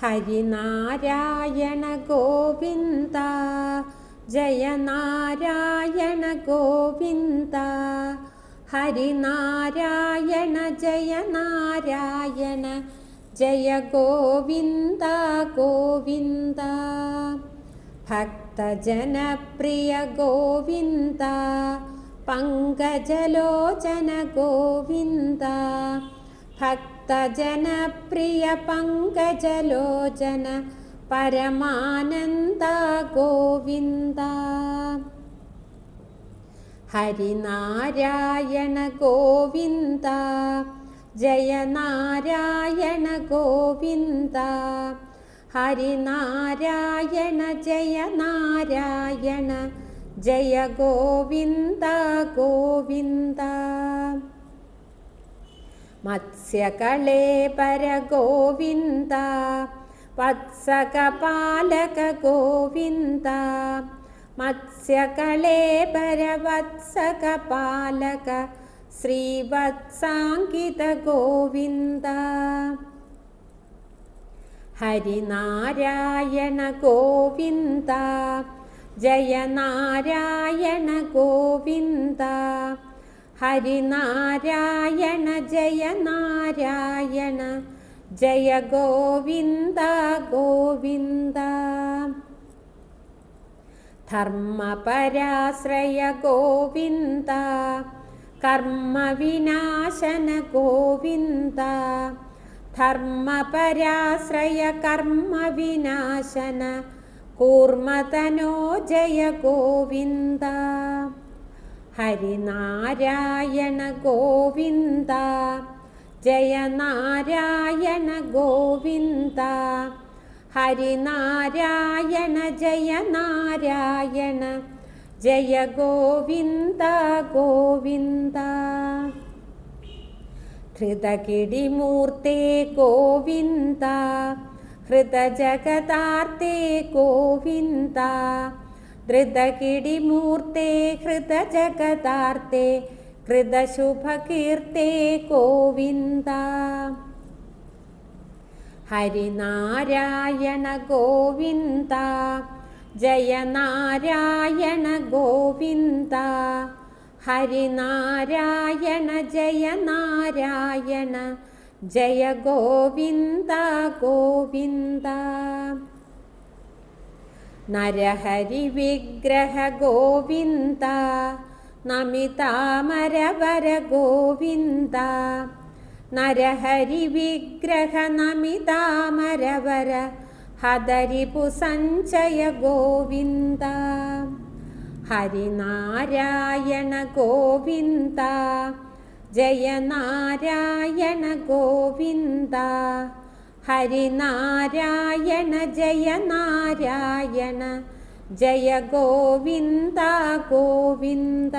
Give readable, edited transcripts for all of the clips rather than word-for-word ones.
ഹരിനാരായണ ഗോവിന്ദ ജയ നാരായണ ഗോവിന്ദ ഹരിനാരായണ ജയ നാരായണ ജയ ഗോവിന്ദ ഗോവിന്ദ ഭക്തജനപ്രിയ ഗോവിന്ദ പങ്കജലോചന ഗോവിന്ദ ഭക്തജനപ്രിയ പങ്കജലോചന പരമാനന്ദ ഗോവിന്ദ ഹരിനാരായണ ഗോവിന്ദ ജയ നാരായണ ഗോവിന്ദ ഹരിനാരായണ ജയ നാരായണ ജയ ഗോവിന്ദ ഗോവിന്ദ മത്സ്യകളേബര ഗോവിന്ദ വത്സകപാലക ഗോവിന്ദ മത്സ്യകളേബര വത്സകപാലക ശ്രീവത്സാങ്കിത ഗോവിന്ദ ഹരിനാരായണ ഗോവിന്ദ ജയ നാരായണ ഗോവിന്ദ ഹരിനാരായണ ജയ നാരായണ ജയ ഗോവിന്ദ ഗോവിന്ദ ധർമ്മപരാശ്രയ ഗോവിന്ദ കർമ്മവിനാശന ഗോവിന്ദ ധർമ്മപരാശ്രയ കർമ്മവിനാശന കൂർമ്മതനോ ജയ ഗോവിന്ദ ഹരിനാരായണ ഗോവിന്ദ ജയ നാരായണ ഗോവിന്ദ ഹരിനാരായണ ജയ നാരായണ ജയ ഗോവിന്ദ ഗോവിന്ദ ധൃതകിടിമൂർത്തേ ഗോവിന്ദ ഹൃതജഗതാർത്തേ ഗോവിന്ദ ധൃതകിടിമൂർത്തേ ഹൃതജഗതാർത്തേ ഹൃദശുഭകീർത്തേ ഗോവിന്ദ ഹരിനാരായണ ഗോവിന്ദ ജയ നാരായണ ഗോവിന്ദ ഹരിനാരായണ ജയ നാരായണ ജയ ഗോവിന്ദ ഗോവിന്ദ നരഹരി വിഗ്രഹ ഗോവിന്ദ നമിതാമരവര ഗോവിന്ദ നരഹരി വിഗ്രഹ നമിതാമരവര ഹദരിപു സഞ്ചയ ഗോവിന്ദ ഹരിനാരായണ ഗോവിന്ദ ജയ നാരായണ ഗോവിന്ദ ഹരിനാരായണ ജയ നാരായണ ജയ ഗോവിന്ദ ഗോവിന്ദ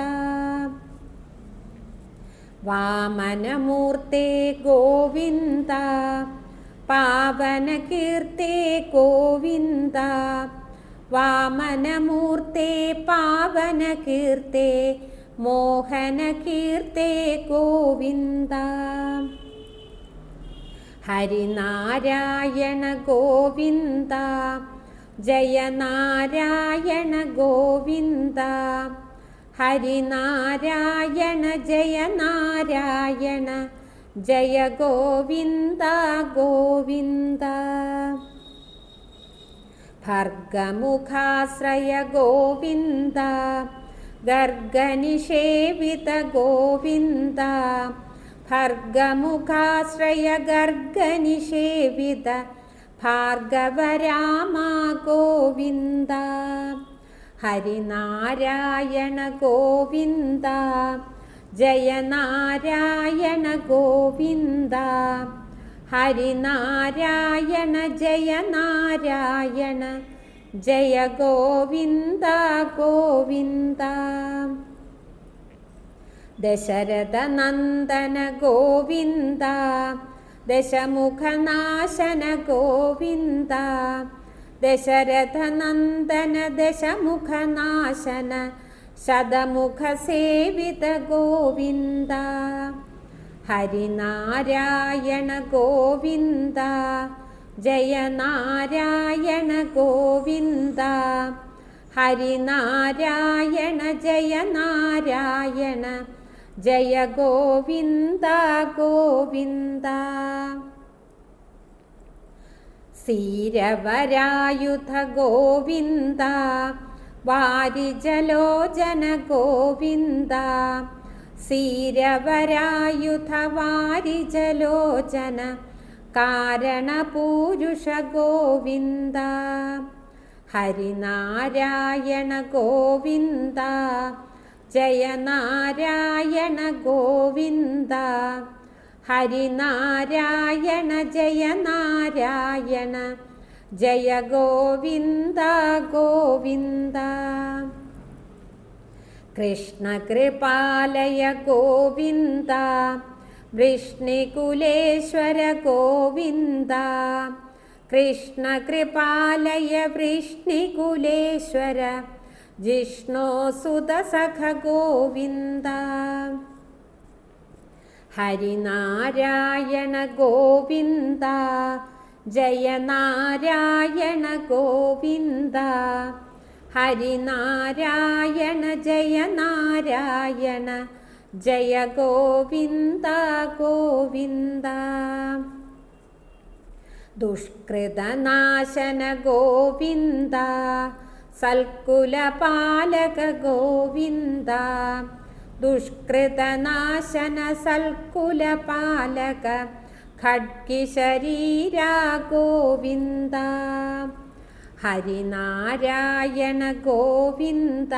വാമനമൂർത്തേ ഗോവിന്ദ പാവനകീർത്തേ ഗോവിന്ദ വാമനമൂർത്തേ പാവനകീർത്തേ മോഹനകീർത്തേ ഗോവിന്ദ ഹരിനാരായണ ഗോവിന്ദ ജയ നാരായണ ഗോവിന്ദ ഹരിനാരായണ ജയ നാരായണ ജയ ഗോവിന്ദ ഗോവിന്ദ ഭർഗമുഖാശ്രയ ഗോവിന്ദ ഗർഗനിഷേവിത ഗോവിന്ദ ഭർഗമുഖാശ്രയ ഗർഗനിഷേവിത ഭാർഗവരാമ ഗോവിന്ദ ഹരിനാരായണ ഗോവിന്ദ ജയ നാരായണ ഗോവിന്ദ ഹരിനാരായണ ജയ നാരായണ ജയ ഗോവിന്ദ ഗോവിന്ദ ദശരഥ നന്ദന ഗോവിന്ദ ദശമുഖനാശന ഗോവിന്ദ ദശരഥ നന്ദന ദശമുഖനാശന ശതമുഖ സേവിത ഗോവിന്ദ ഹരിനാരായണ ഗോവിന്ദ ജയ നാരായണ ഗോവിന്ദ. ഹരിനാരായണ ജയ നാരായണ ജയ ഗോവിന്ദ ഗോവിന്ദ. സീരവരായുധ ഗോവിന്ദ വാരിജലോചന ഗോവിന്ദ. സീരവരായുധ വാരിജലോചന കാരണപൂരുഷ ഗോവിന്ദ. ഹരിനാരായണ ഗോവിന്ദ ജയ നാരായണ ഗോവിന്ദ. ഹരിനാരായണ ജയ നാരായണ ജയ ഗോവിന്ദ ഗോവിന്ദ. കൃഷ്ണ കൃപാലയ ഗോവിന്ദ വൃഷ്ണികുലേശ്വര ഗോവിന്ദ. കൃഷ്ണ കൃപാലയ വൃഷ്ണികുലേശ്വര ജിഷ്ണോസുത സഖ ഗോവിന്ദ. ഹരിനാരായണ ഗോവിന്ദ ജയ നാരായണ ഗോവിന്ദ. ഹരിനാരായണ ജയ നാരായണ ജയ ഗോവിന്ദ ഗോവിന്ദ. ദുഷ്കൃതനാശന ഗോവിന്ദ സൽകുലപാലക ഗോവിന്ദ. ദുഷ്കൃതനാശന സൽകുലപാലക ഖഡ്ഗിശരീര ഗോവിന്ദ. ഹരിനാരായണ ഗോവിന്ദ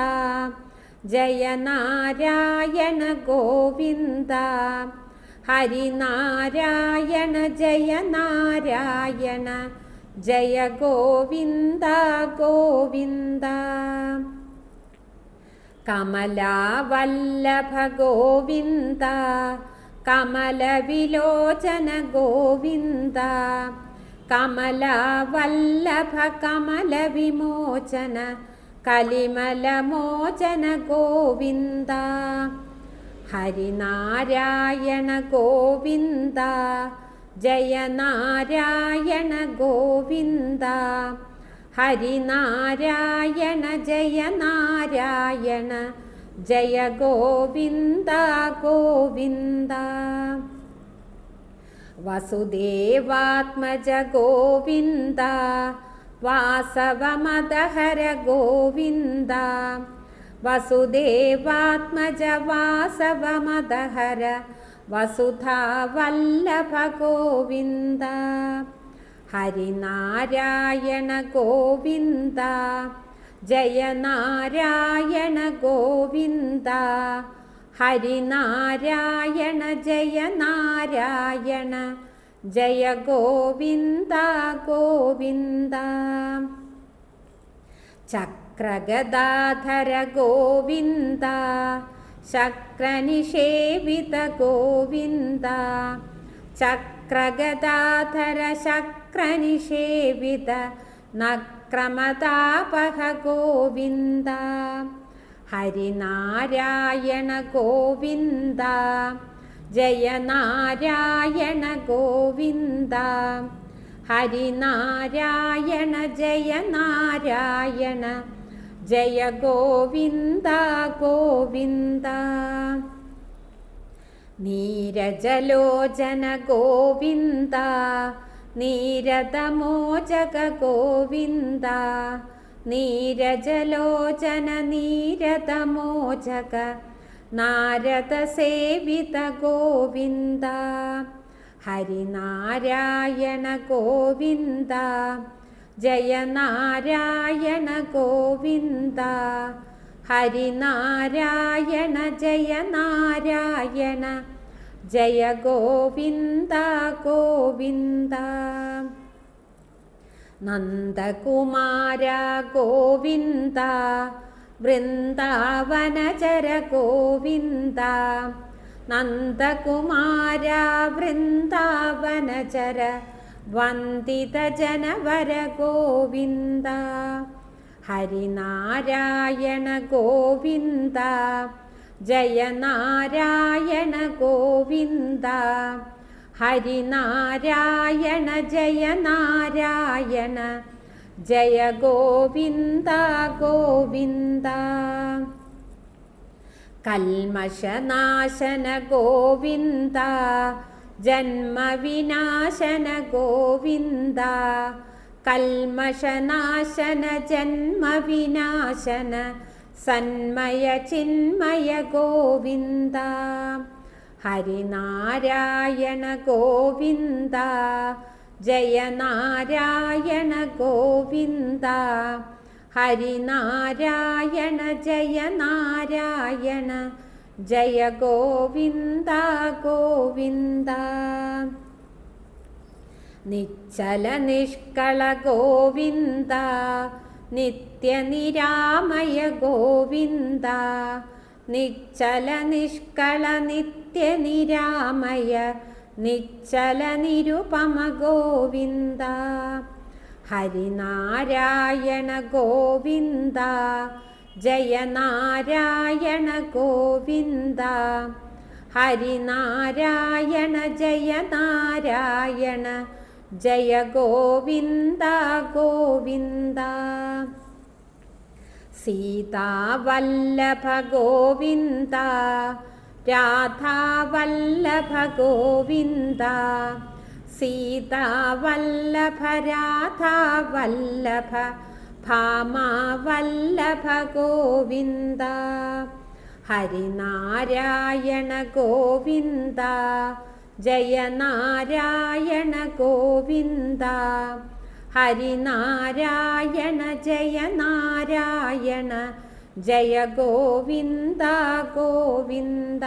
ജയ നാരായണ ഗോവിന്ദ. ഹരിനാരായണ ജയ നാരായണ ജയ ഗോവിന്ദ ഗോവിന്ദ. കമലാവല്ലഭ ഗോവിന്ദ കമലവിലോചന ഗോവിന്ദ. കമലവല്ലഭ കമലവിമോചന കലിമലമോചന ഗോവിന്ദ. ഹരിനാരായണ ഗോവിന്ദ ജയ നാരായണ ഗോവിന്ദ. ഹരിനാരായണ ജയ നാരായണ ജയ ഗോവിന്ദ ഗോവിന്ദ. വസുദേവാത്മജ ഗോവിന്ദ വാസവമദഹര ഗോവിന്ദ. വസുദേവാത്മജ വാസവമദഹര വസുധാവല്ലഭ ഗോവിന്ദ. ഹരിനാരായണ ഗോവിന്ദ ജയ നാരായണ ഗോവിന്ദ. ഹരിനാരായണ ജയ നാരായണ ജയ ഗോവിന്ദ ഗോവിന്ദ. ചക്രഗദാധര ഗോവിന്ദ ശക്രനിഷേവിത ഗോവിന്ദ. ചക്രഗദാധര ശക്രനിഷേവിത നക്രമതാപഹ ഗോവിന്ദ. ഹരിനാരായണ ഗോവിന്ദ ജയ നാരായണ ഗോവിന്ദ. ഹരിനാരായണ ജയ നാരായണ ജയ ഗോവിന്ദ ഗോവിന്ദ. നീരജലോചന ഗോവിന്ദ നീരദമോചക ഗോവിന്ദ. നീരജലോചന നീരദമോചക നാരദ സേവിത ഗോവിന്ദ. ഹരിനാരായണ ഗോവിന്ദ ജയ നാരായണ ഗോവിന്ദ. ഹരിനാരായണ ജയ നാരായണ ജയ ഗോവിന്ദ ഗോവിന്ദ. നന്ദകുമാര ഗോവിന്ദ വൃന്ദാവനചര ഗോവിന്ദ. നന്ദകുമാര വൃന്ദാവനചര വന്ദിത ജനവര ഗോവിന്ദ. ഹരിനാരായണ ഗോവിന്ദ ജയ നാരായണ ഗോവിന്ദ. ഹരിനാരായണ ജയ നാരായണ ജയ ഗോവിന്ദ ഗോവിന്ദ. കൽമഷനാശന ഗോവിന്ദ ജന്മവിനാശന ഗോവിന്ദ. കൽമഷനാശന ജന്മവിനാശന സന്മയ ചിന്മയ ഗോവിന്ദ. ഹരിനാരായണ ഗോവിന്ദ ജയ നാരായണ ഗോവിന്ദ. ഹരിനാരായണ ജയ നാരായണ ജയ ഗോവിന്ദ ഗോവിന്ദ. നിശ്ചല നിഷ്കള ഗോവിന്ദ നിത്യനിരാമയ ഗോവിന്ദ. നിശ്ചല നിഷ്കള നിത്യനിരാമയ നിശ്ചല നിരുപമ ഗോവിന്ദ. ഹരിനാരായണ ഗോവിന്ദ ജയ നാരായണ ഗോവിന്ദ. ഹരിനാരായണ ജയ നാരായണ ജയ ഗോവിന്ദ ഗോവിന്ദ. സീതാവല്ലഭ ഗോവിന്ദ രാധാവല്ലഭ ഗോവിന്ദ. സീതാവല്ലഭ രാധാവല്ലഭ ഭാമാവല്ലഭ ഗോവിന്ദ. ഹരിനാരായണ ഗോവിന്ദ ജയ നാരായണ ഗോവിന്ദ. ഹരിനാരായണ ജയ നാരായണ ജയ ഗോവിന്ദ ഗോവിന്ദ.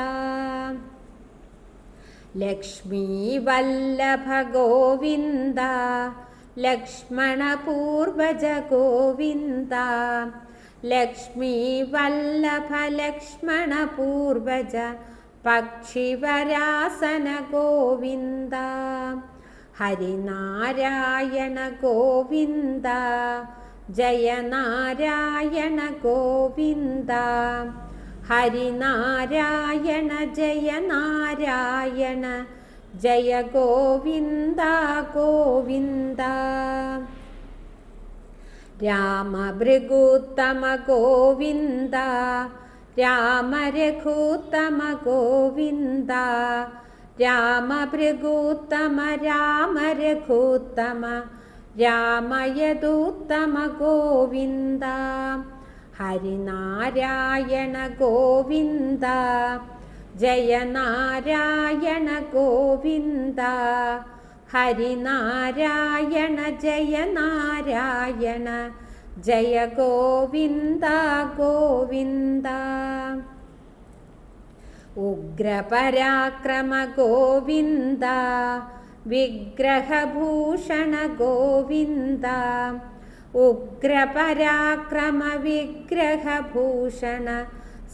ലക്ഷ്മീ വല്ലഭ ഗോവിന്ദ ലക്ഷ്മണപൂർവജ ഗോവിന്ദ. ലക്ഷ്മീ വല്ലഭ ലക്ഷ്മണപൂർവജ പക്ഷിവരാസന ഗോവിന്ദ. ഹരിനാരായണ ഗോവിന്ദ ജയ നാരായണ ഗോവിന്ദ. ഹരിനാരായണ ജയ നാരായണ ജയ ഗോവിന്ദ ഗോവിന്ദ. രാമഭൃഗൂത്തമ ഗോവിന്ദ രാമരഘൂത്തമ ഗോവിന്ദ. രാമഭൃഗൂത്തമ രാമരഘൂത്തമ രാമയദൂത്തമ ഗോവിന്ദ. ഹരിനാരായണ ഗോവിന്ദ ജയ നാരായണ ഗോവിന്ദ. ഹരിനാരായണ ജയ നാരായണ ജയ ഗോവിന്ദ ഗോവിന്ദ. ഉഗ്രപരാക്രമ ഗോവിന്ദ വിഗ്രഹഭൂഷണ ഗോവിന്ദ. ഉഗ്രപരാക്രമ വിഗ്രഹഭൂഷണ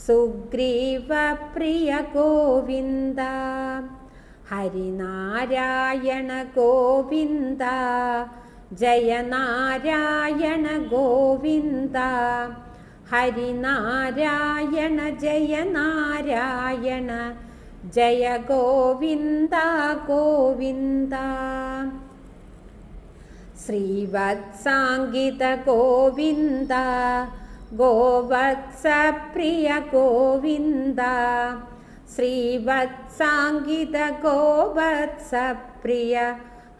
സുഗ്രീവപ്രിയ ഗോവിന്ദ. ഹരിനാരായണ ഗോവിന്ദ ജയ നാരായണ ഗോവിന്ദ. ഹരിനാരായണ ജയ നാരായണ ജയ ഗോവിന്ദ ഗോവിന്ദ. ശ്രീവത്സാംഗിത ഗോവിന്ദ ഗോവത്സപ്രിയ ഗോവിന്ദ. ശ്രീവത്സാംഗിത ഗോവത്സപ്രിയ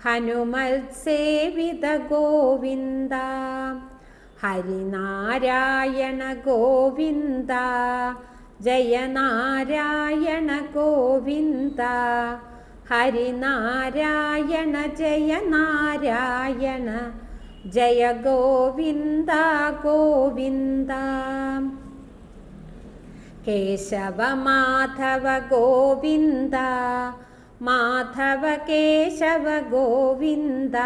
ഹനുമത്സേവിത ഗോവിന്ദ. ഹരിനാരായണ ഗോവിന്ദ ജയ നാരായണ ഗോവിന്ദ. ഹരിനാരായണ ജയ നാരായണ ജയ ഗോവിന്ദ ഗോവിന്ദ. കേശവ മാധവ ഗോവിന്ദ മാധവ കേശവ ഗോവിന്ദ.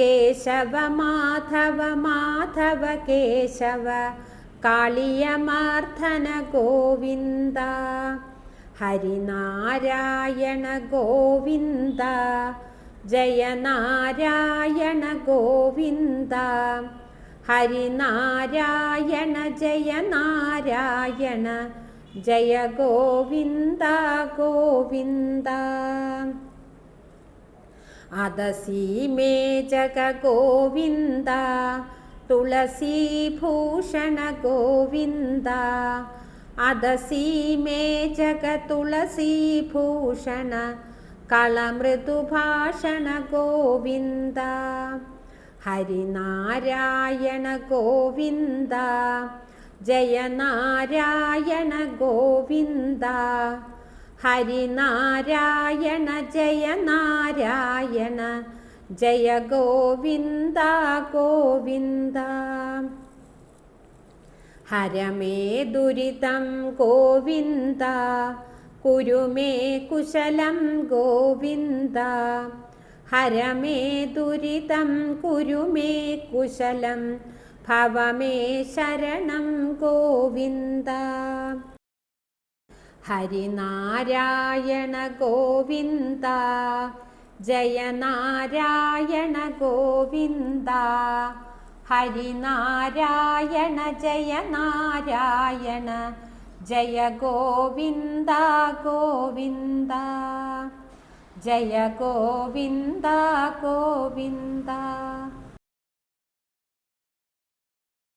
കേശവ മാധവ മാധവ കേശവ കാളിയമർദ്ദന ഗോവിന്ദ. ഹരിനാരായണ ഗോവിന്ദ ജയ നാരായണ ഗോവിന്ദ. ഹരിനാരായണ ജയ നാരായണ ജയ ഗോവിന്ദ ഗോവിന്ദ. അതസി മേ ജഗ ഗോവിന്ദ തുളസീഭൂഷണ ഗോവിന്ദ അതസി മേ ജഗ തുളസീഭൂഷണ കളമൃദുഭാഷണ ഗോവിന്ദ ഹരിനാരായണ ഗോവിന്ദ ജയ നാരായണ ഗോവിന്ദ ഹരിനാരായണ ജയ നാരായണ ജയ ഗോവിന്ദ ഗോവിന്ദ ഹരമേ ദുരിതം ഗോവിന്ദ കുരുമേ കുശലം ഗോവിന്ദ ഹരമേ ദുരിതം കുരുമേ കുശലം ഭവമേ ശരണം ഗോവിന്ദ ഹരിനാരായണ ഗോവിന്ദ ജയ നാരായണ ഗോവിന്ദ ഹരിനാരായണ ജയ നാരായണ ജയ ഗോവിന്ദ ഗോവിന്ദ ജയ ഗോവിന്ദ ഗോവിന്ദ.